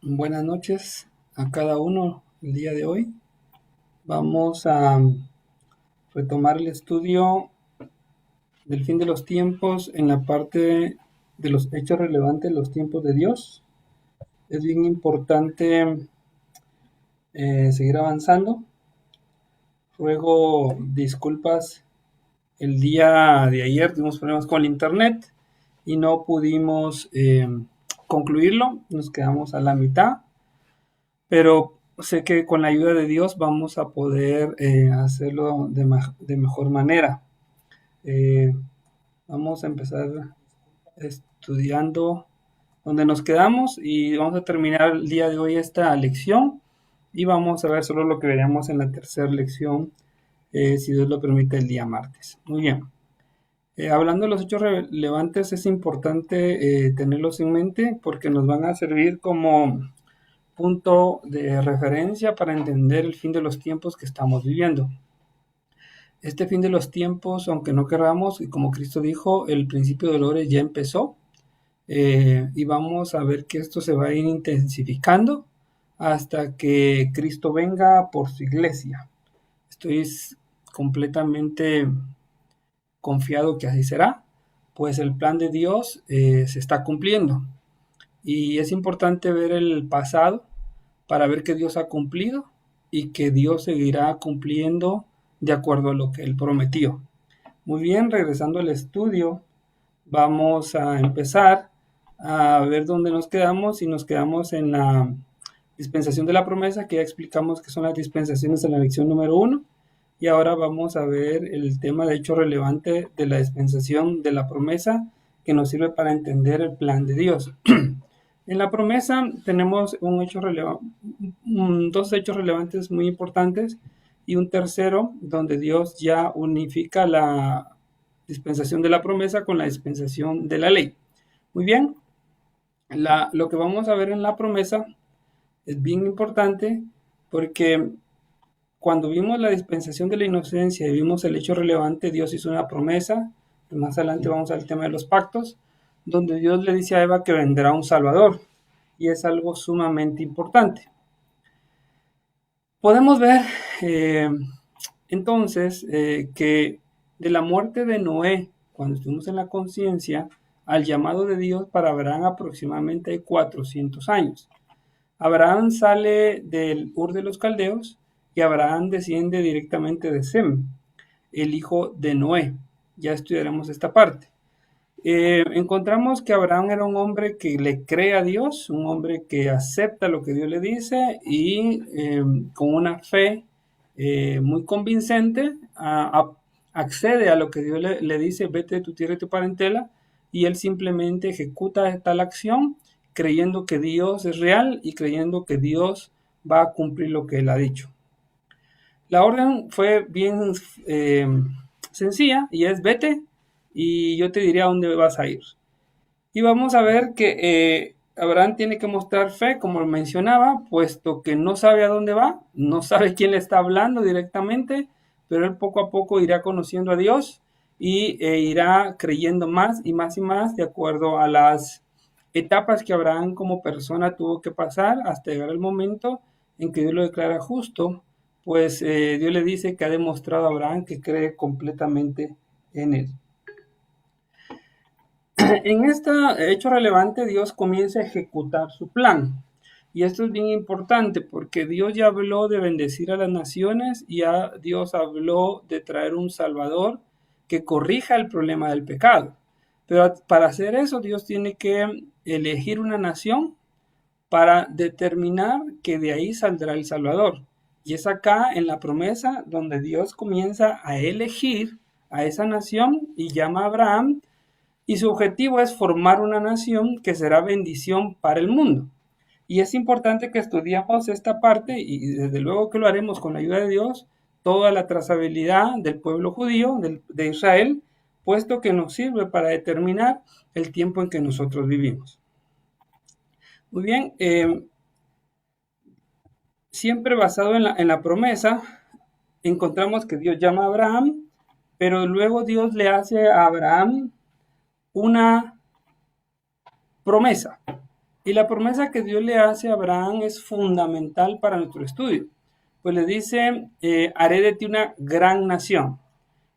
Buenas noches a cada uno el día de hoy. Vamos a retomar el estudio del fin de los tiempos en la parte de los hechos relevantes en los tiempos de Dios. Es bien importante seguir avanzando. Ruego disculpas, el día de ayer tuvimos problemas con el internet y no pudimos concluirlo, nos quedamos a la mitad. Pero sé que con la ayuda de Dios vamos a poder hacerlo de mejor manera. Eh, Vamos a empezar estudiando donde nos quedamos y vamos a terminar el día de hoy esta lección y vamos a ver solo lo que veremos en la tercera lección, si Dios lo permite, el día martes. Muy bien. Hablando de los hechos relevantes, es importante tenerlos en mente porque nos van a servir como punto de referencia para entender el fin de los tiempos que estamos viviendo. Este fin de los tiempos, aunque no queramos, y como Cristo dijo, el principio de dolores ya empezó, y vamos a ver que esto se va a ir intensificando hasta que Cristo venga por su iglesia. Estoy completamente confiado que así será, pues el plan de Dios se está cumpliendo. Y es importante ver el pasado para ver que Dios ha cumplido y que Dios seguirá cumpliendo de acuerdo a lo que Él prometió. Muy bien, regresando al estudio, vamos a empezar a ver dónde nos quedamos y nos quedamos en la dispensación de la promesa, que ya explicamos que son las dispensaciones en la lección número 1. Y ahora vamos a ver el tema de hecho relevante de la dispensación de la promesa que nos sirve para entender el plan de Dios. En la promesa tenemos dos hechos relevantes muy importantes y un tercero donde Dios ya unifica la dispensación de la promesa con la dispensación de la ley. Muy bien, lo que vamos a ver en la promesa es bien importante porque cuando vimos la dispensación de la inocencia y vimos el hecho relevante, Dios hizo una promesa. Más adelante vamos al tema de los pactos, donde Dios le dice a Eva que vendrá un Salvador. Y es algo sumamente importante. Podemos ver entonces que de la muerte de Noé, cuando estuvimos en la conciencia, al llamado de Dios para Abraham aproximadamente hay 400 años. Abraham sale del Ur de los Caldeos y Abraham desciende directamente de Sem, el hijo de Noé. Ya estudiaremos esta parte. Encontramos que Abraham era un hombre que le cree a Dios, un hombre que acepta lo que Dios le dice y con una fe muy convincente accede a lo que Dios le dice, vete de tu tierra y tu parentela, y él simplemente ejecuta tal acción creyendo que Dios es real y creyendo que Dios va a cumplir lo que él ha dicho. La orden fue bien sencilla y es vete y yo te diré a dónde vas a ir. Y vamos a ver que Abraham tiene que mostrar fe, como lo mencionaba, puesto que no sabe a dónde va, no sabe quién le está hablando directamente, pero él poco a poco irá conociendo a Dios y irá creyendo más y más y más de acuerdo a las etapas que Abraham como persona tuvo que pasar hasta llegar el momento en que Dios lo declara justo, pues Dios le dice que ha demostrado a Abraham que cree completamente en él. En este hecho relevante, Dios comienza a ejecutar su plan. Y esto es bien importante porque Dios ya habló de bendecir a las naciones y Dios habló de traer un Salvador que corrija el problema del pecado. Pero para hacer eso, Dios tiene que elegir una nación para determinar que de ahí saldrá el Salvador. Y es acá en la promesa donde Dios comienza a elegir a esa nación y llama a Abraham, y su objetivo es formar una nación que será bendición para el mundo. Y es importante que estudiemos esta parte y desde luego que lo haremos con la ayuda de Dios, toda la trazabilidad del pueblo judío, de Israel, puesto que nos sirve para determinar el tiempo en que nosotros vivimos. Muy bien, siempre basado en la promesa, encontramos que Dios llama a Abraham, pero luego Dios le hace a Abraham una promesa. Y la promesa que Dios le hace a Abraham es fundamental para nuestro estudio. Pues le dice, haré de ti una gran nación,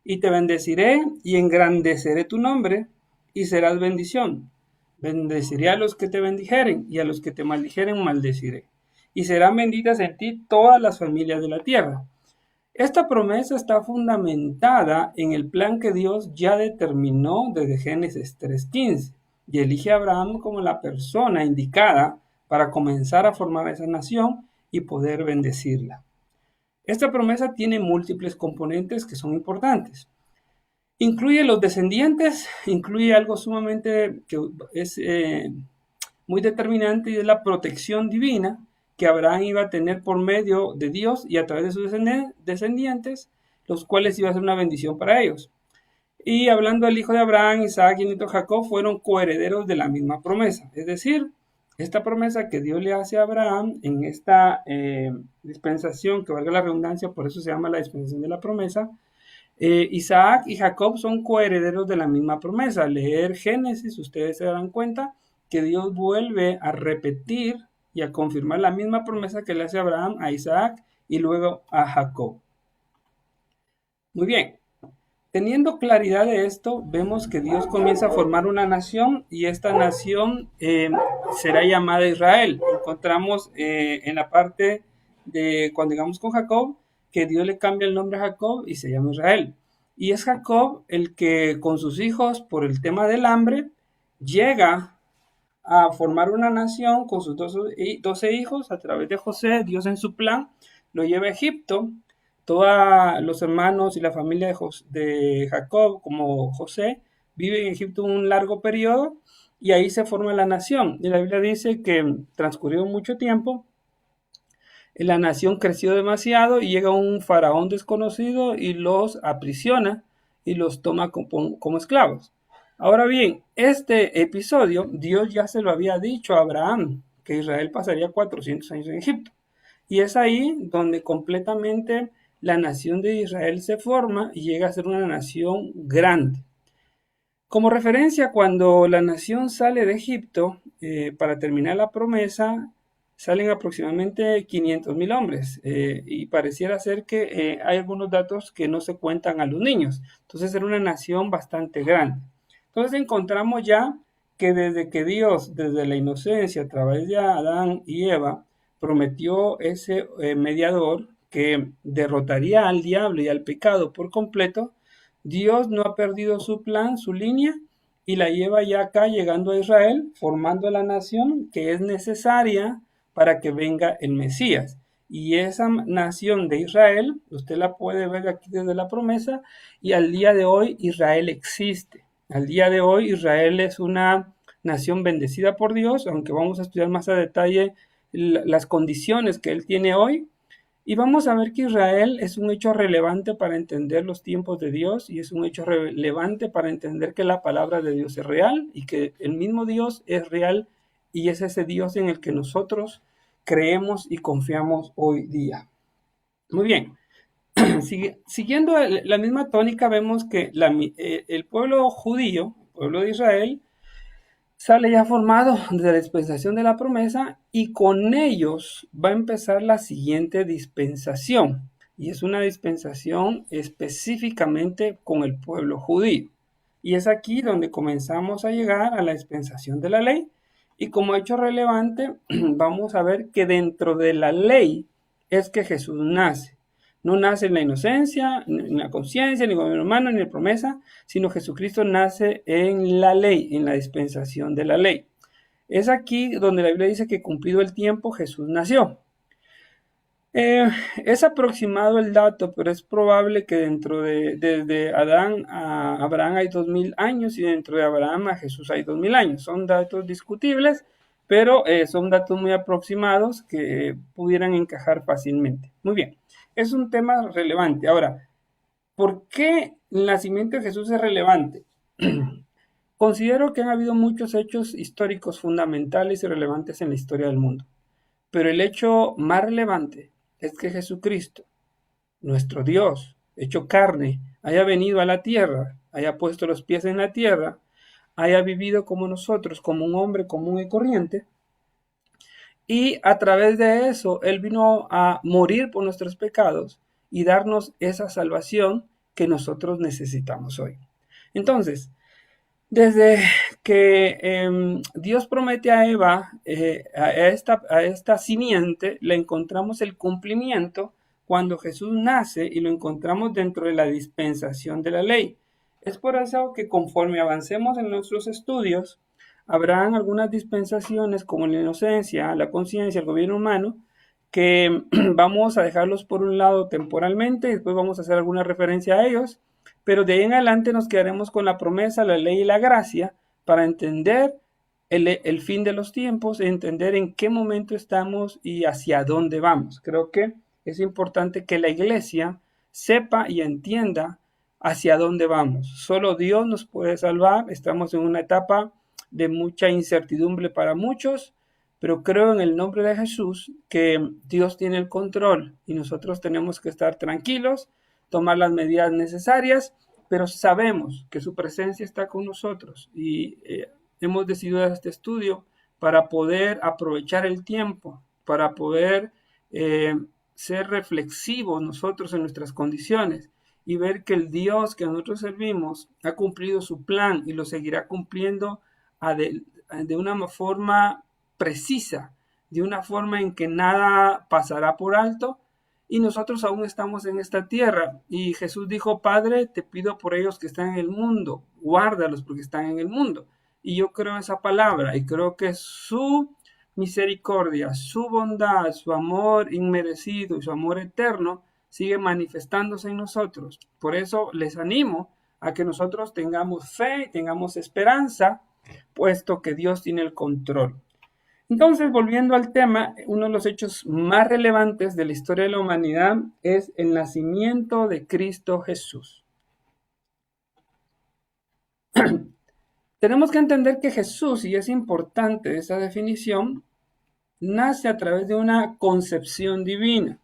y te bendeciré y engrandeceré tu nombre, y serás bendición. Bendeciré a los que te bendijeren, y a los que te maldijeren maldeciré. Y serán benditas en ti todas las familias de la tierra. Esta promesa está fundamentada en el plan que Dios ya determinó desde Génesis 3:15 y elige a Abraham como la persona indicada para comenzar a formar esa nación y poder bendecirla. Esta promesa tiene múltiples componentes que son importantes. Incluye los descendientes, incluye algo sumamente que es muy determinante y es la protección divina que Abraham iba a tener por medio de Dios y a través de sus descendientes, los cuales iba a ser una bendición para ellos. Y hablando del hijo de Abraham, Isaac y el nieto Jacob fueron coherederos de la misma promesa. Es decir, esta promesa que Dios le hace a Abraham en esta dispensación, que valga la redundancia, por eso se llama la dispensación de la promesa, Isaac y Jacob son coherederos de la misma promesa. Al leer Génesis, ustedes se darán cuenta que Dios vuelve a repetir y a confirmar la misma promesa que le hace a Abraham, a Isaac y luego a Jacob. Muy bien, teniendo claridad de esto, vemos que Dios comienza a formar una nación y esta nación será llamada Israel. Encontramos en la parte de cuando llegamos con Jacob, que Dios le cambia el nombre a Jacob y se llama Israel. Y es Jacob el que con sus hijos, por el tema del hambre, llega a formar una nación con sus 12 hijos a través de José. Dios en su plan lo lleva a Egipto. Todos los hermanos y la familia de Jacob, como José, viven en Egipto un largo periodo y ahí se forma la nación. Y la Biblia dice que transcurrió mucho tiempo, la nación creció demasiado y llega un faraón desconocido y los aprisiona y los toma como esclavos. Ahora bien, este episodio Dios ya se lo había dicho a Abraham, que Israel pasaría 400 años en Egipto. Y es ahí donde completamente la nación de Israel se forma y llega a ser una nación grande. Como referencia, cuando la nación sale de Egipto, para terminar la promesa, salen aproximadamente 500,000 hombres y pareciera ser que hay algunos datos que no se cuentan a los niños. Entonces era una nación bastante grande. Entonces encontramos ya que desde que Dios, desde la inocencia, a través de Adán y Eva, prometió ese mediador que derrotaría al diablo y al pecado por completo, Dios no ha perdido su plan, su línea, y la lleva ya acá, llegando a Israel, formando la nación que es necesaria para que venga el Mesías. Y esa nación de Israel, usted la puede ver aquí desde la promesa, y al día de hoy Israel existe. Al día de hoy Israel es una nación bendecida por Dios, aunque vamos a estudiar más a detalle las condiciones que Él tiene hoy. Y vamos a ver que Israel es un hecho relevante para entender los tiempos de Dios y es un hecho relevante para entender que la palabra de Dios es real y que el mismo Dios es real y es ese Dios en el que nosotros creemos y confiamos hoy día. Muy bien, siguiendo la misma tónica, vemos que el pueblo judío, el pueblo de Israel, sale ya formado de la dispensación de la promesa y con ellos va a empezar la siguiente dispensación. Y es una dispensación específicamente con el pueblo judío. Y es aquí donde comenzamos a llegar a la dispensación de la ley. Y como hecho relevante, vamos a ver que dentro de la ley es que Jesús nace. No nace en la inocencia, ni en la conciencia, ni con el hermano, ni en la promesa, sino Jesucristo nace en la ley, en la dispensación de la ley. Es aquí donde la Biblia dice que cumplido el tiempo Jesús nació. Es aproximado el dato, pero es probable que desde Adán a Abraham hay 2000 años y dentro de Abraham a Jesús hay 2000 años. Son datos discutibles, pero son datos muy aproximados que pudieran encajar fácilmente. Muy bien, es un tema relevante. Ahora, ¿por qué el nacimiento de Jesús es relevante? Considero que han habido muchos hechos históricos fundamentales y relevantes en la historia del mundo, pero el hecho más relevante es que Jesucristo, nuestro Dios, hecho carne, haya venido a la tierra, haya puesto los pies en la tierra, haya vivido como nosotros, como un hombre común y corriente, Y a través de eso, Él vino a morir por nuestros pecados y darnos esa salvación que nosotros necesitamos hoy. Entonces, desde que Dios promete a Eva, a esta simiente, le encontramos el cumplimiento cuando Jesús nace y lo encontramos dentro de la dispensación de la ley. Es por eso que conforme avancemos en nuestros estudios, habrán algunas dispensaciones como la inocencia, la conciencia, el gobierno humano, que vamos a dejarlos por un lado temporalmente y después vamos a hacer alguna referencia a ellos, pero de ahí en adelante nos quedaremos con la promesa, la ley y la gracia para entender el fin de los tiempos, entender en qué momento estamos y hacia dónde vamos. Creo que es importante que la iglesia sepa y entienda hacia dónde vamos. Solo Dios nos puede salvar. Estamos en una etapa de mucha incertidumbre para muchos, pero creo en el nombre de Jesús que Dios tiene el control y nosotros tenemos que estar tranquilos, tomar las medidas necesarias, pero sabemos que su presencia está con nosotros y hemos decidido este estudio para poder aprovechar el tiempo, para poder ser reflexivos nosotros en nuestras condiciones y ver que el Dios que nosotros servimos ha cumplido su plan y lo seguirá cumpliendo de una forma precisa, de una forma en que nada pasará por alto y nosotros aún estamos en esta tierra. Y Jesús dijo: Padre, te pido por ellos que están en el mundo, guárdalos porque están en el mundo. Y yo creo esa palabra y creo que su misericordia, su bondad, su amor inmerecido y su amor eterno sigue manifestándose en nosotros. Por eso les animo a que nosotros tengamos fe, tengamos esperanza, puesto que Dios tiene el control. Entonces, volviendo al tema, uno de los hechos más relevantes de la historia de la humanidad es el nacimiento de Cristo Jesús. Tenemos que entender que Jesús, y es importante esa definición, nace a través de una concepción divina.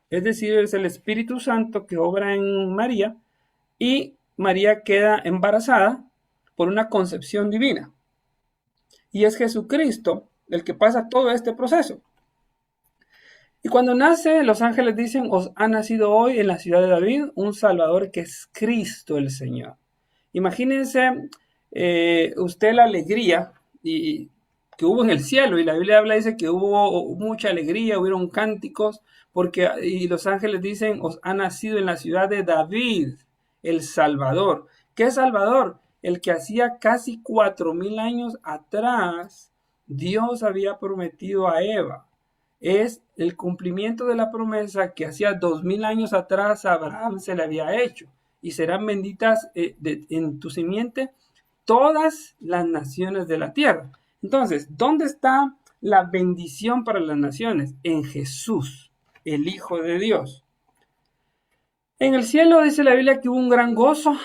Es decir, es el Espíritu Santo que obra en María y María queda embarazada por una concepción divina. Y es Jesucristo el que pasa todo este proceso. Y cuando nace, los ángeles dicen: os ha nacido hoy en la ciudad de David un Salvador que es Cristo el Señor. Imagínense usted la alegría que hubo en el cielo, y la Biblia dice que hubo mucha alegría, hubieron cánticos, y los ángeles dicen: os ha nacido en la ciudad de David el Salvador. ¿Qué Salvador? El que hacía casi 4000 años atrás Dios había prometido a Eva. Es el cumplimiento de la promesa que hacía 2000 años atrás a Abraham se le había hecho. Y serán benditas en tu simiente todas las naciones de la tierra. Entonces, ¿dónde está la bendición para las naciones? En Jesús, el Hijo de Dios. En el cielo dice la Biblia que hubo un gran gozo,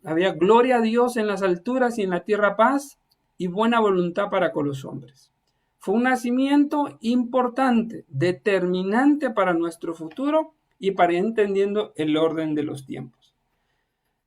había gloria a Dios en las alturas y en la tierra paz y buena voluntad para con los hombres. Fue un nacimiento importante, determinante para nuestro futuro y para ir entendiendo el orden de los tiempos.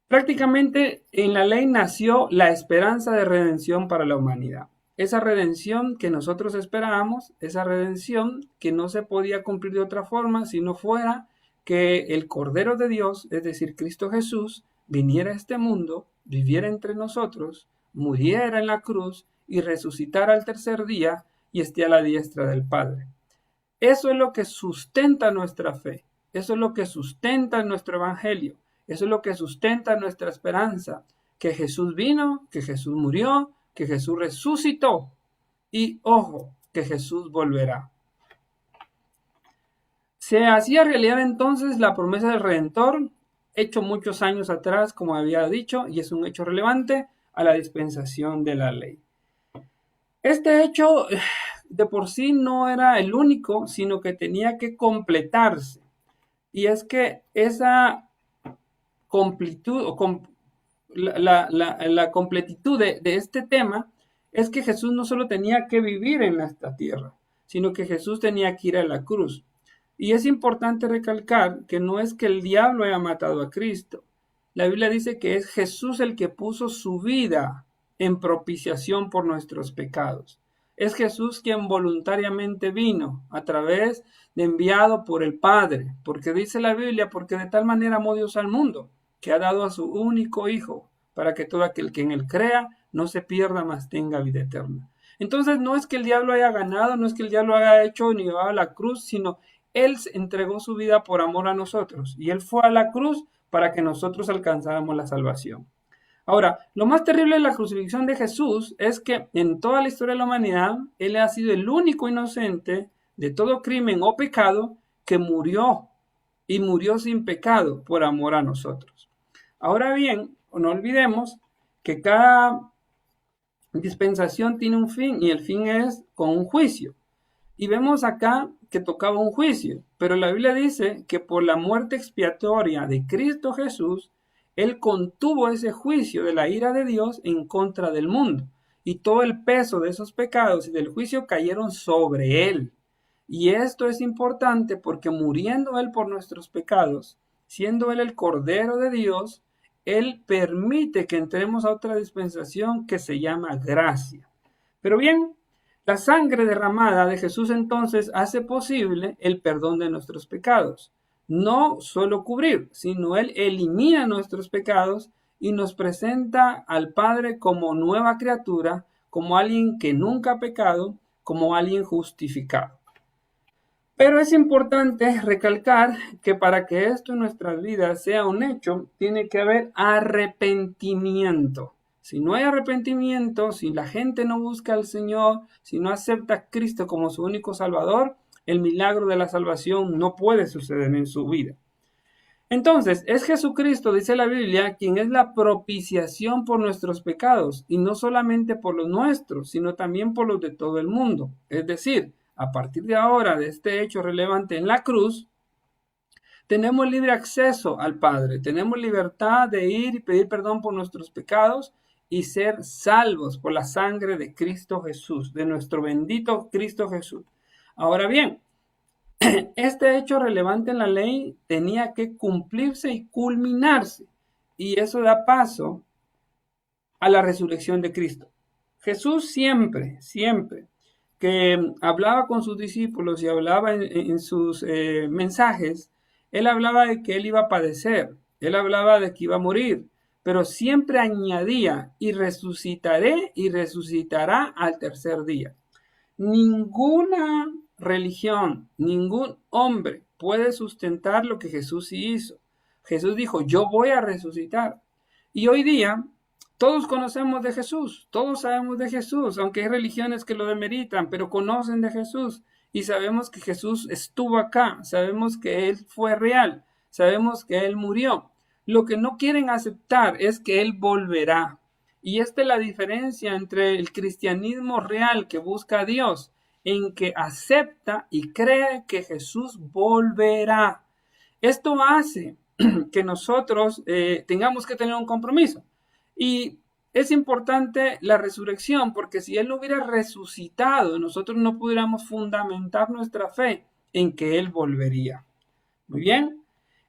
Prácticamente en la ley nació la esperanza de redención para la humanidad. Esa redención que nosotros esperábamos, esa redención que no se podía cumplir de otra forma si no fuera que el Cordero de Dios, es decir, Cristo Jesús, viniera a este mundo, viviera entre nosotros, muriera en la cruz y resucitara al tercer día y esté a la diestra del Padre. Eso es lo que sustenta nuestra fe, eso es lo que sustenta nuestro evangelio, eso es lo que sustenta nuestra esperanza, que Jesús vino, que Jesús murió, que Jesús resucitó y, ojo, que Jesús volverá. Se hacía realidad entonces la promesa del Redentor, hecho muchos años atrás, como había dicho, y es un hecho relevante a la dispensación de la ley. Este hecho de por sí no era el único, sino que tenía que completarse. Y es que esa completud, la completitud de este tema es que Jesús no solo tenía que vivir en esta tierra, sino que Jesús tenía que ir a la cruz. Y es importante recalcar que no es que el diablo haya matado a Cristo. La Biblia dice que es Jesús el que puso su vida en propiciación por nuestros pecados. es Jesús quien voluntariamente vino a través de enviado por el Padre, porque dice la Biblia, porque de tal manera amó Dios al mundo, que ha dado a su único Hijo, para que todo aquel que en él crea no se pierda, mas tenga vida eterna. Entonces no es que el diablo haya ganado, no es que el diablo haya hecho ni llevado a la cruz, sino él entregó su vida por amor a nosotros, y él fue a la cruz para que nosotros alcanzáramos la salvación. Ahora, lo más terrible de la crucifixión de Jesús es que en toda la historia de la humanidad, él ha sido el único inocente de todo crimen o pecado que murió, y murió sin pecado por amor a nosotros. Ahora bien, no olvidemos que cada dispensación tiene un fin, y el fin es con un juicio. Y vemos acá que tocaba un juicio, pero la Biblia dice que por la muerte expiatoria de Cristo Jesús, él contuvo ese juicio de la ira de Dios en contra del mundo, y todo el peso de esos pecados y del juicio cayeron sobre él. Y esto es importante porque muriendo él por nuestros pecados, siendo él el Cordero de Dios, él permite que entremos a otra dispensación que se llama gracia. Pero bien, la sangre derramada de Jesús entonces hace posible el perdón de nuestros pecados. No solo cubrir, sino él elimina nuestros pecados y nos presenta al Padre como nueva criatura, como alguien que nunca ha pecado, como alguien justificado. Pero es importante recalcar que para que esto en nuestras vidas sea un hecho, tiene que haber arrepentimiento. Si no hay arrepentimiento, si la gente no busca al Señor, si no acepta a Cristo como su único Salvador, el milagro de la salvación no puede suceder en su vida. Entonces, es Jesucristo, dice la Biblia, quien es la propiciación por nuestros pecados, y no solamente por los nuestros, sino también por los de todo el mundo. Es decir, a partir de ahora, de este hecho relevante en la cruz, tenemos libre acceso al Padre, tenemos libertad de ir y pedir perdón por nuestros pecados y ser salvos por la sangre de Cristo Jesús, de nuestro bendito Cristo Jesús. Ahora bien, este hecho relevante en la ley tenía que cumplirse y culminarse, y eso da paso a la resurrección de Cristo. Jesús siempre que hablaba con sus discípulos y hablaba en sus mensajes, él hablaba de que él iba a padecer, él hablaba de que iba a morir, pero siempre añadía, y resucitaré y resucitará al tercer día. Ninguna religión, ningún hombre puede sustentar lo que Jesús hizo. Jesús dijo, yo voy a resucitar. Y hoy día, todos conocemos de Jesús, todos sabemos de Jesús, aunque hay religiones que lo demeritan, pero conocen de Jesús y sabemos que Jesús estuvo acá, sabemos que Él fue real, sabemos que Él murió. Lo que no quieren aceptar es que Él volverá. Y esta es la diferencia entre el cristianismo real que busca a Dios, en que acepta y cree que Jesús volverá. Esto hace que nosotros tengamos que tener un compromiso. Y es importante la resurrección, porque si Él no hubiera resucitado, nosotros no pudiéramos fundamentar nuestra fe en que Él volvería. Muy bien.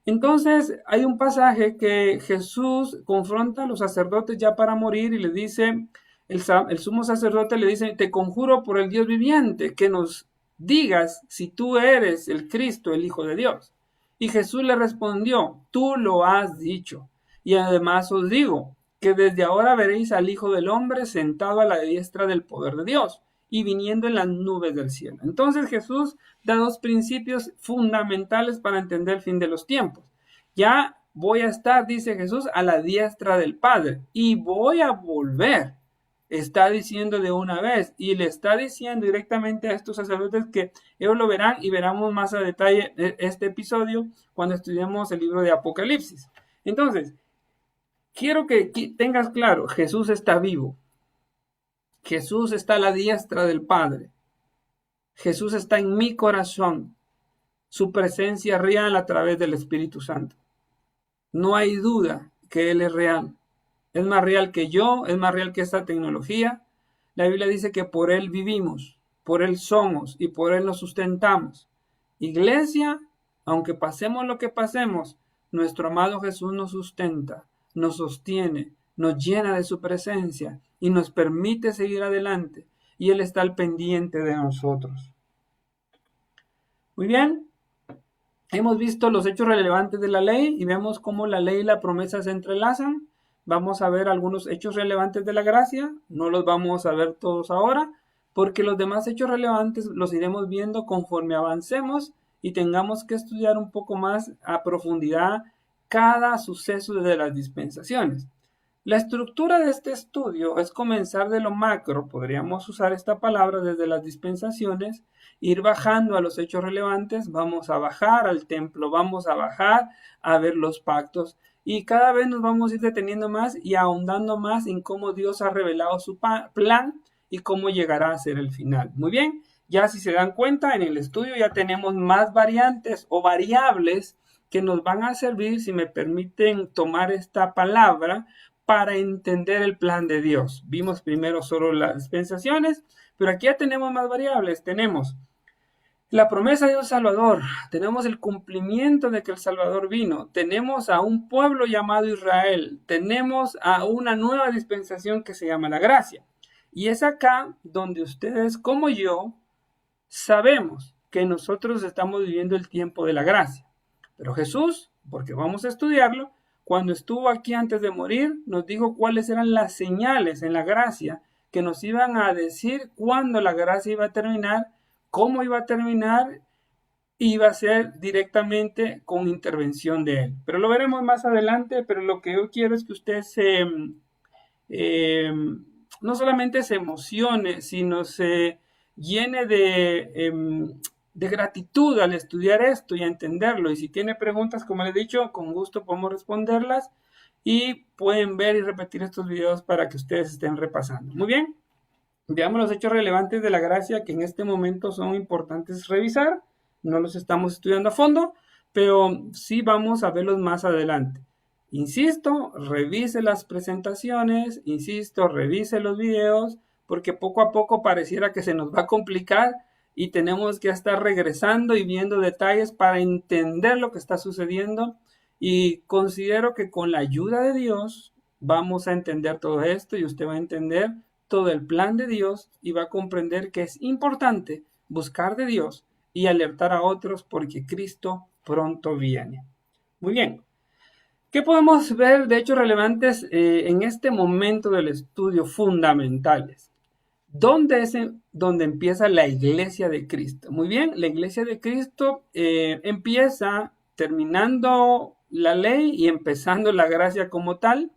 Entonces hay un pasaje que Jesús confronta a los sacerdotes ya para morir y le dice, el sumo sacerdote le dice, te conjuro por el Dios viviente que nos digas si tú eres el Cristo, el Hijo de Dios. Y Jesús le respondió, tú lo has dicho. Y además os digo que desde ahora veréis al Hijo del Hombre sentado a la diestra del poder de Dios y viniendo en las nubes del cielo. Entonces Jesús da dos principios fundamentales para entender el fin de los tiempos. Ya voy a estar, dice Jesús, a la diestra del Padre y voy a volver. Está diciendo de una vez y le está diciendo directamente a estos sacerdotes que ellos lo verán y veremos más a detalle este episodio cuando estudiemos el libro de Apocalipsis. Entonces, quiero que tengas claro, Jesús está vivo. Jesús está a la diestra del Padre. Jesús está en mi corazón. Su presencia real a través del Espíritu Santo. No hay duda que Él es real. Es más real que yo, es más real que esta tecnología. La Biblia dice que por Él vivimos, por Él somos y por Él nos sustentamos. Iglesia, aunque pasemos lo que pasemos, nuestro amado Jesús nos sustenta, nos sostiene, nos llena de su presencia y nos permite seguir adelante. y Él está al pendiente de nosotros. Muy bien, hemos visto los hechos relevantes de la ley y vemos cómo la ley y la promesa se entrelazan. Vamos a ver algunos hechos relevantes de la gracia, no los vamos a ver todos ahora, porque los demás hechos relevantes los iremos viendo conforme avancemos y tengamos que estudiar un poco más a profundidad cada suceso de las dispensaciones. La estructura de este estudio es comenzar de lo macro, podríamos usar esta palabra desde las dispensaciones, ir bajando a los hechos relevantes, vamos a bajar al templo, vamos a bajar a ver los pactos y cada vez nos vamos a ir deteniendo más y ahondando más en cómo Dios ha revelado su plan y cómo llegará a ser el final. Muy bien, ya si se dan cuenta en el estudio ya tenemos más variantes o variables que nos van a servir, si me permiten tomar esta palabra, para entender el plan de Dios. Vimos primero solo las dispensaciones, pero aquí ya tenemos más variables. Tenemos la promesa de un Salvador, tenemos el cumplimiento de que el Salvador vino, tenemos a un pueblo llamado Israel, tenemos a una nueva dispensación que se llama la gracia. Y es acá donde ustedes, como yo, sabemos que nosotros estamos viviendo el tiempo de la gracia. Pero Jesús, porque vamos a estudiarlo, cuando estuvo aquí antes de morir, nos dijo cuáles eran las señales en la gracia que nos iban a decir cuándo la gracia iba a terminar, cómo iba a terminar, iba a ser directamente con intervención de Él. Pero lo veremos más adelante, pero lo que yo quiero es que usted no solamente se emocione, sino se llene de gratitud al estudiar esto y a entenderlo. Y si tiene preguntas, como les he dicho, con gusto podemos responderlas y pueden ver y repetir estos videos para que ustedes estén repasando. Muy bien, veamos los hechos relevantes de la gracia que en este momento son importantes revisar. No los estamos estudiando a fondo, pero sí vamos a verlos más adelante. Insisto, revise las presentaciones, insisto, revise los videos, porque poco a poco pareciera que se nos va a complicar y tenemos que estar regresando y viendo detalles para entender lo que está sucediendo, y considero que con la ayuda de Dios vamos a entender todo esto y usted va a entender todo el plan de Dios y va a comprender que es importante buscar de Dios y alertar a otros porque Cristo pronto viene. Muy bien, ¿qué podemos ver de hechos relevantes en este momento del estudio fundamentales? ¿Dónde es donde empieza la iglesia de Cristo? Muy bien, la iglesia de Cristo empieza terminando la ley y empezando la gracia como tal,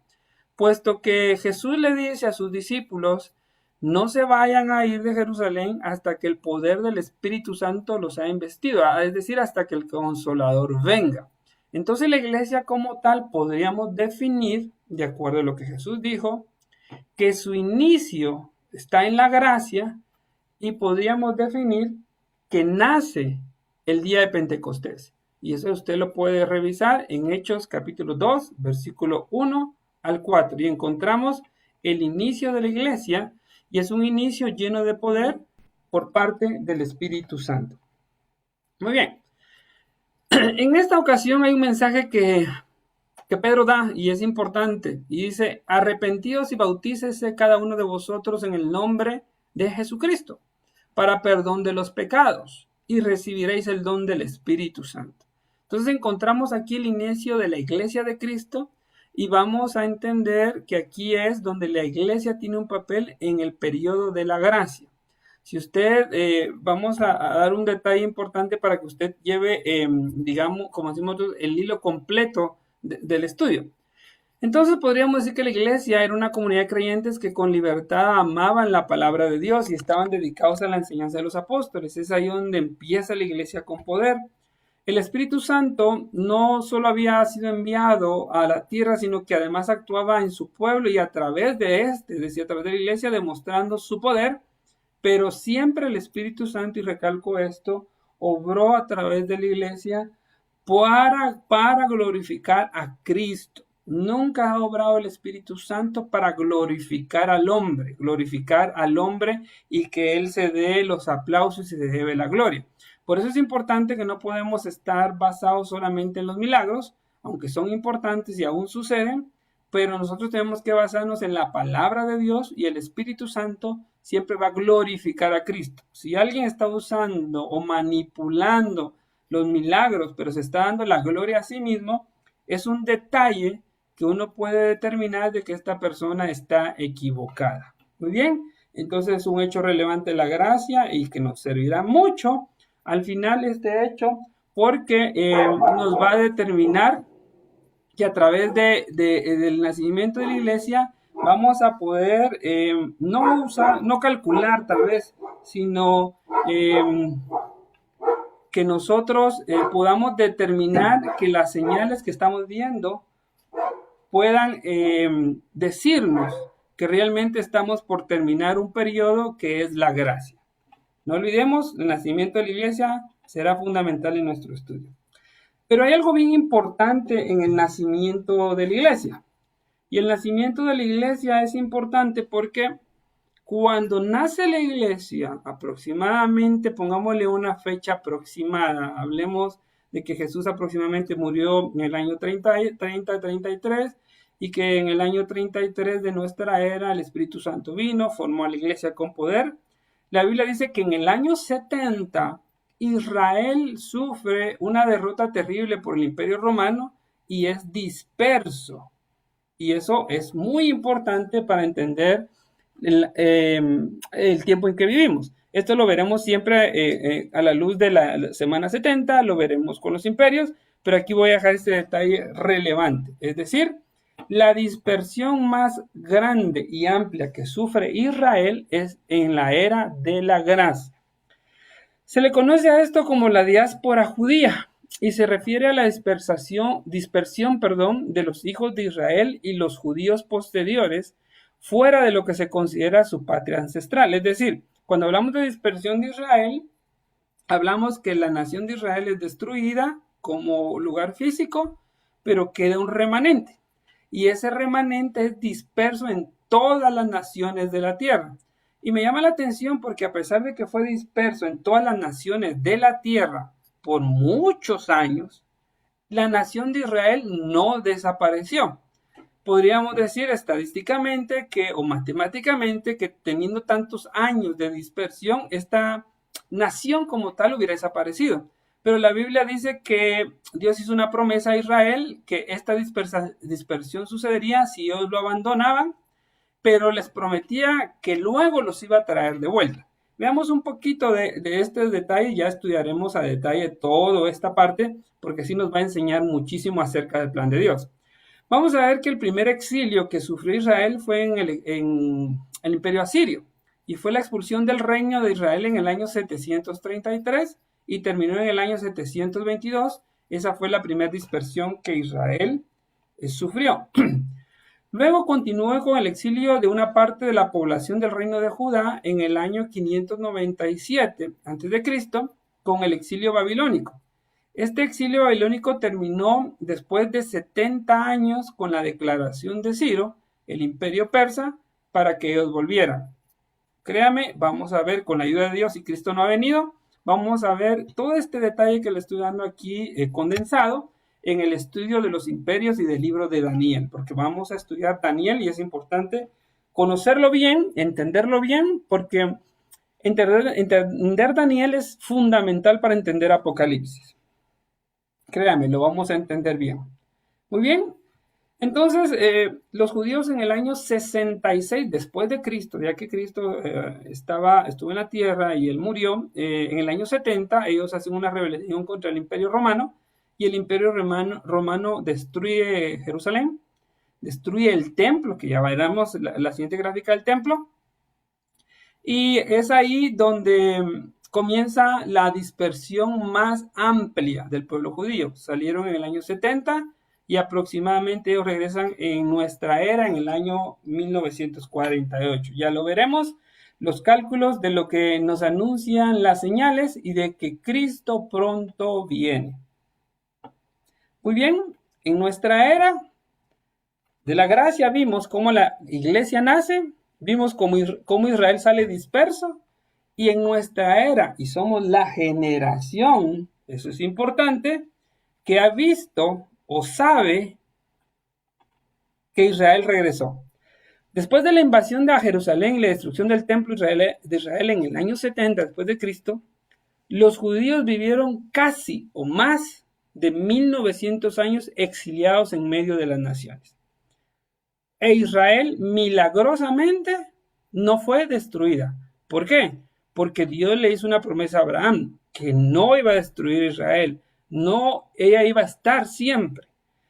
puesto que Jesús le dice a sus discípulos, no se vayan a ir de Jerusalén hasta que el poder del Espíritu Santo los ha investido, es decir, hasta que el Consolador venga. Entonces la iglesia como tal podríamos definir, de acuerdo a lo que Jesús dijo, que su inicio está en la gracia y podríamos definir que nace el día de Pentecostés. Y eso usted lo puede revisar en Hechos capítulo 2, versículo 1 al 4. Y encontramos el inicio de la iglesia y es un inicio lleno de poder por parte del Espíritu Santo. Muy bien. En esta ocasión hay un mensaje que Pedro da y es importante y dice, arrepentíos y bautícese cada uno de vosotros en el nombre de Jesucristo para perdón de los pecados y recibiréis el don del Espíritu Santo. Entonces encontramos aquí el inicio de la iglesia de Cristo y vamos a entender que aquí es donde la iglesia tiene un papel en el periodo de la gracia. Si usted, vamos a dar un detalle importante para que usted lleve, digamos, como decimos nosotros, el hilo completo del estudio. Entonces podríamos decir que la iglesia era una comunidad de creyentes que con libertad amaban la palabra de Dios y estaban dedicados a la enseñanza de los apóstoles. Es ahí donde empieza la iglesia con poder. El Espíritu Santo no solo había sido enviado a la tierra, sino que además actuaba en su pueblo y a través de a través de la iglesia, demostrando su poder. Pero siempre el Espíritu Santo, y recalco esto, obró a través de la iglesia para glorificar a Cristo. Nunca ha obrado el Espíritu Santo para glorificar al hombre y que Él se dé los aplausos y se dé la gloria. Por eso es importante que no podemos estar basados solamente en los milagros, aunque son importantes y aún suceden, pero nosotros tenemos que basarnos en la palabra de Dios y el Espíritu Santo siempre va a glorificar a Cristo. Si alguien está usando o manipulando los milagros, pero se está dando la gloria a sí mismo, es un detalle que uno puede determinar de que esta persona está equivocada. Muy bien, entonces es un hecho relevante de la gracia y que nos servirá mucho al final este hecho, porque nos va a determinar que a través del nacimiento de la iglesia vamos a poder no calcular tal vez, sino que nosotros podamos determinar que las señales que estamos viendo puedan decirnos que realmente estamos por terminar un periodo que es la gracia. No olvidemos, el nacimiento de la iglesia será fundamental en nuestro estudio. Pero hay algo bien importante en el nacimiento de la iglesia. Y el nacimiento de la iglesia es importante porque cuando nace la iglesia, aproximadamente, pongámosle una fecha aproximada, hablemos de que Jesús aproximadamente murió en el año 33 y que en el año 33 de nuestra era el Espíritu Santo vino, formó a la iglesia con poder. La Biblia dice que en el año 70 Israel sufre una derrota terrible por el Imperio Romano y es disperso. Y eso es muy importante para entender el tiempo en que vivimos. Esto lo veremos siempre a la luz de la semana 70, lo veremos con los imperios, pero aquí voy a dejar este detalle relevante. Es decir, la dispersión más grande y amplia que sufre Israel es en la era de la gracia. Se le conoce a esto como la diáspora judía y se refiere a la dispersión de los hijos de Israel y los judíos posteriores fuera de lo que se considera su patria ancestral. Es decir, cuando hablamos de dispersión de Israel, hablamos que la nación de Israel es destruida como lugar físico, pero queda un remanente. Y ese remanente es disperso en todas las naciones de la tierra. Y me llama la atención porque a pesar de que fue disperso en todas las naciones de la tierra por muchos años, la nación de Israel no desapareció. Podríamos decir estadísticamente o matemáticamente que teniendo tantos años de dispersión, esta nación como tal hubiera desaparecido. Pero la Biblia dice que Dios hizo una promesa a Israel que esta dispersión sucedería si ellos lo abandonaban, pero les prometía que luego los iba a traer de vuelta. Veamos un poquito de este detalle, ya estudiaremos a detalle toda esta parte, porque sí nos va a enseñar muchísimo acerca del plan de Dios. Vamos a ver que el primer exilio que sufrió Israel fue en el imperio asirio, y fue la expulsión del reino de Israel en el año 733 y terminó en el año 722. Esa fue la primera dispersión que Israel sufrió. Luego continuó con el exilio de una parte de la población del reino de Judá en el año 597 a.C. con el exilio babilónico. Este exilio babilónico terminó después de 70 años con la declaración de Ciro, el imperio persa, para que ellos volvieran. Créame, vamos a ver con la ayuda de Dios, si Cristo no ha venido, vamos a ver todo este detalle que le estoy dando aquí condensado en el estudio de los imperios y del libro de Daniel, porque vamos a estudiar Daniel y es importante conocerlo bien, entenderlo bien, porque entender Daniel es fundamental para entender Apocalipsis. Créame, lo vamos a entender bien. Muy bien, entonces los judíos en el año 66 después de Cristo, ya que Cristo estuvo en la tierra y él murió, en el año 70 ellos hacen una rebelión contra el Imperio Romano, y el Imperio Romano destruye Jerusalén, destruye el templo, que ya veremos la siguiente gráfica del templo, y es ahí donde comienza la dispersión más amplia del pueblo judío. Salieron en el año 70 y aproximadamente ellos regresan en nuestra era en el año 1948. Ya lo veremos, los cálculos de lo que nos anuncian las señales y de que Cristo pronto viene. Muy bien, en nuestra era de la gracia vimos cómo la iglesia nace, vimos cómo Israel sale disperso, y en nuestra era, y somos la generación, eso es importante, que ha visto o sabe que Israel regresó. Después de la invasión de Jerusalén y la destrucción del templo de Israel en el año 70 después de Cristo, los judíos vivieron casi o más de 1900 años exiliados en medio de las naciones. E Israel milagrosamente no fue destruida. ¿Por qué? Porque Dios le hizo una promesa a Abraham, que no iba a destruir Israel, no, ella iba a estar siempre.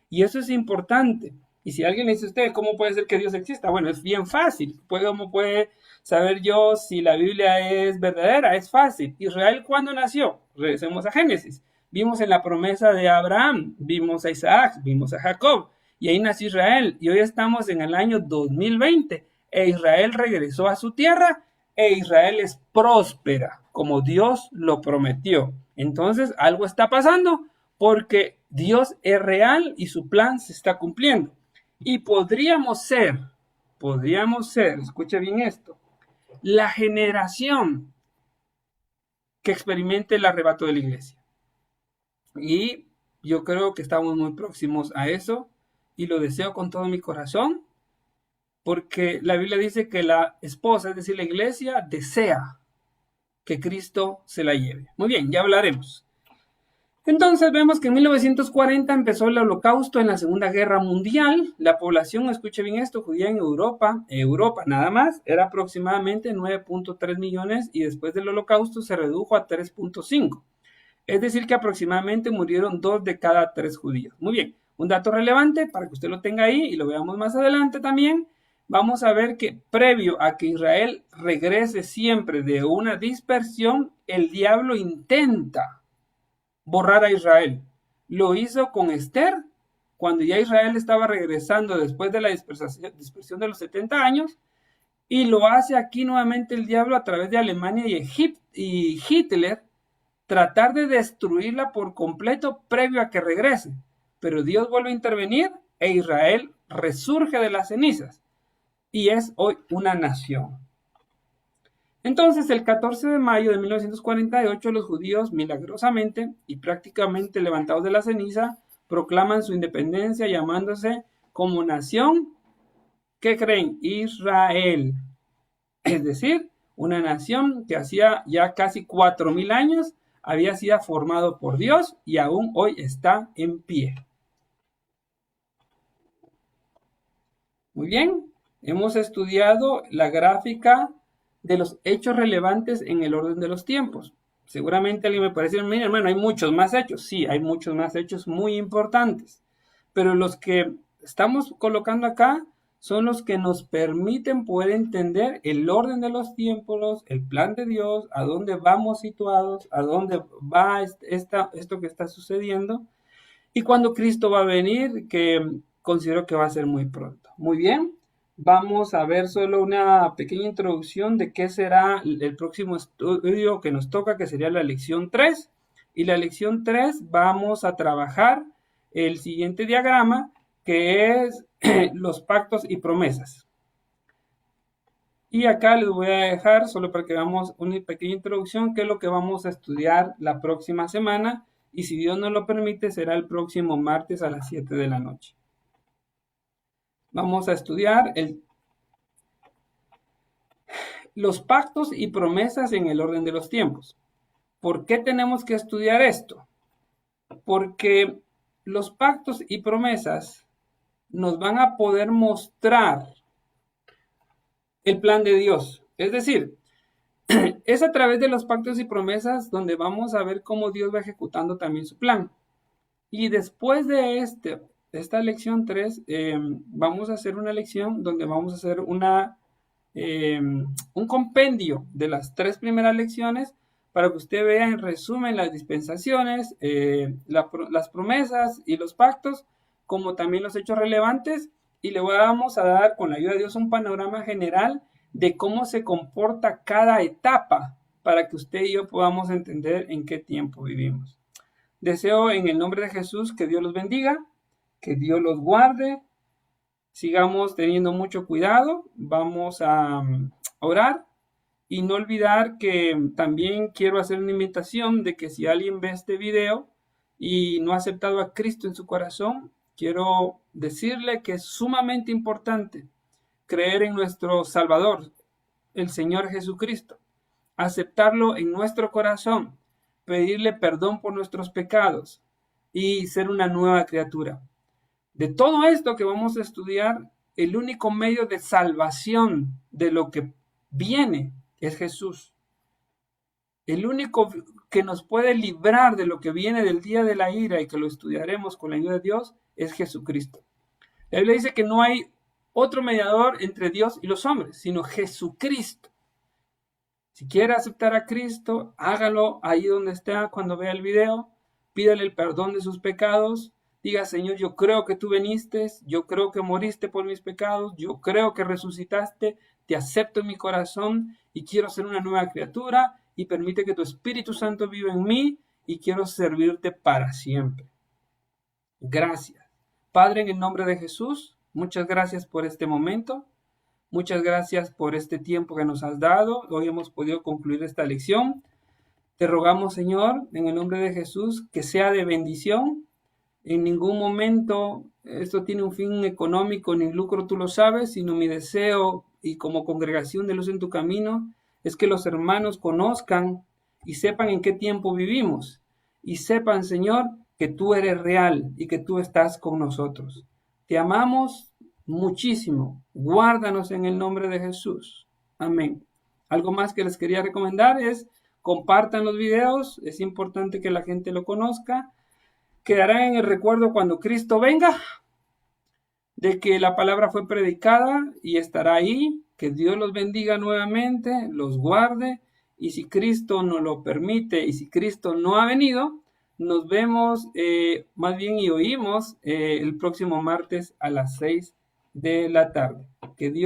Y eso es importante. Y si alguien le dice a usted, ¿cómo puede ser que Dios exista? Bueno, es bien fácil. ¿Cómo puede saber yo si la Biblia es verdadera? Es fácil. Israel, ¿cuándo nació? Regresemos a Génesis. Vimos en la promesa de Abraham, vimos a Isaac, vimos a Jacob. Y ahí nació Israel. Y hoy estamos en el año 2020. E Israel regresó a su tierra. E Israel es próspera, como Dios lo prometió. Entonces, algo está pasando porque Dios es real y su plan se está cumpliendo. Y podríamos ser, escuche bien esto, la generación que experimente el arrebato de la iglesia. Y yo creo que estamos muy próximos a eso y lo deseo con todo mi corazón, porque la Biblia dice que la esposa, es decir, la iglesia, desea que Cristo se la lleve. Muy bien, ya hablaremos. Entonces vemos que en 1940 empezó el Holocausto en la Segunda Guerra Mundial. La población, escuche bien esto, judía en Europa nada más, era aproximadamente 9.3 millones y después del Holocausto se redujo a 3.5. Es decir que aproximadamente murieron 2 de cada 3 judíos. Muy bien, un dato relevante para que usted lo tenga ahí y lo veamos más adelante también. Vamos a ver que previo a que Israel regrese siempre de una dispersión, el diablo intenta borrar a Israel. Lo hizo con Esther, cuando ya Israel estaba regresando después de la dispersión de los 70 años, y lo hace aquí nuevamente el diablo a través de Alemania y Hitler, tratar de destruirla por completo previo a que regrese. Pero Dios vuelve a intervenir e Israel resurge de las cenizas y es hoy una nación. Entonces, el 14 de mayo de 1948, los judíos, milagrosamente y prácticamente levantados de la ceniza, proclaman su independencia llamándose como nación, ¿qué creen? Israel. Es decir, una nación que hacía ya casi 4,000 años había sido formado por Dios y aún hoy está en pie. Muy bien, hemos estudiado la gráfica de los hechos relevantes en el orden de los tiempos. Seguramente alguien me puede decir, mira hermano, hay muchos más hechos. Sí, hay muchos más hechos muy importantes, pero los que estamos colocando acá son los que nos permiten poder entender el orden de los tiempos, el plan de Dios, a dónde vamos situados, a dónde va esto que está sucediendo y cuándo Cristo va a venir, que considero que va a ser muy pronto. Muy bien. Vamos a ver solo una pequeña introducción de qué será el próximo estudio que nos toca, que sería la lección 3. Y la lección 3 vamos a trabajar el siguiente diagrama, que es los pactos y promesas. Y acá les voy a dejar, solo para que veamos una pequeña introducción, qué es lo que vamos a estudiar la próxima semana. Y si Dios nos lo permite, será el próximo martes a las 7 de la noche. Vamos a estudiar los pactos y promesas en el orden de los tiempos. ¿Por qué tenemos que estudiar esto? Porque los pactos y promesas nos van a poder mostrar el plan de Dios. Es decir, es a través de los pactos y promesas donde vamos a ver cómo Dios va ejecutando también su plan. Y después de esta lección 3, vamos a hacer una lección donde vamos a hacer un compendio de las 3 primeras lecciones para que usted vea en resumen las dispensaciones, las promesas y los pactos, como también los hechos relevantes, y le vamos a dar con la ayuda de Dios un panorama general de cómo se comporta cada etapa para que usted y yo podamos entender en qué tiempo vivimos. Deseo en el nombre de Jesús que Dios los bendiga, que Dios los guarde. Sigamos teniendo mucho cuidado. Vamos a orar y no olvidar que también quiero hacer una invitación de que si alguien ve este video y no ha aceptado a Cristo en su corazón, quiero decirle que es sumamente importante creer en nuestro Salvador, el Señor Jesucristo, aceptarlo en nuestro corazón, pedirle perdón por nuestros pecados y ser una nueva criatura. De todo esto que vamos a estudiar, el único medio de salvación de lo que viene es Jesús. El único que nos puede librar de lo que viene del día de la ira y que lo estudiaremos con la ayuda de Dios es Jesucristo. La Biblia dice que no hay otro mediador entre Dios y los hombres, sino Jesucristo. Si quiere aceptar a Cristo, hágalo ahí donde esté cuando vea el video, pídale el perdón de sus pecados, diga, Señor, yo creo que tú viniste, yo creo que moriste por mis pecados, yo creo que resucitaste, te acepto en mi corazón y quiero ser una nueva criatura y permite que tu Espíritu Santo viva en mí y quiero servirte para siempre. Gracias. Padre, en el nombre de Jesús, muchas gracias por este momento. Muchas gracias por este tiempo que nos has dado. Hoy hemos podido concluir esta lección. Te rogamos, Señor, en el nombre de Jesús, que sea de bendición. En ningún momento esto tiene un fin económico ni lucro, tú lo sabes, sino mi deseo y como congregación de Luz en tu Camino es que los hermanos conozcan y sepan en qué tiempo vivimos y sepan, Señor, que tú eres real y que tú estás con nosotros. Te amamos muchísimo. Guárdanos en el nombre de Jesús. Amén. Algo más que les quería recomendar es compartan los videos. Es importante que la gente lo conozca. Quedará en el recuerdo cuando Cristo venga de que la palabra fue predicada y estará ahí. Que Dios los bendiga nuevamente, los guarde. Y si Cristo nos lo permite y si Cristo no ha venido, nos vemos más bien y oímos el próximo martes a las 6 de la tarde. Que Dios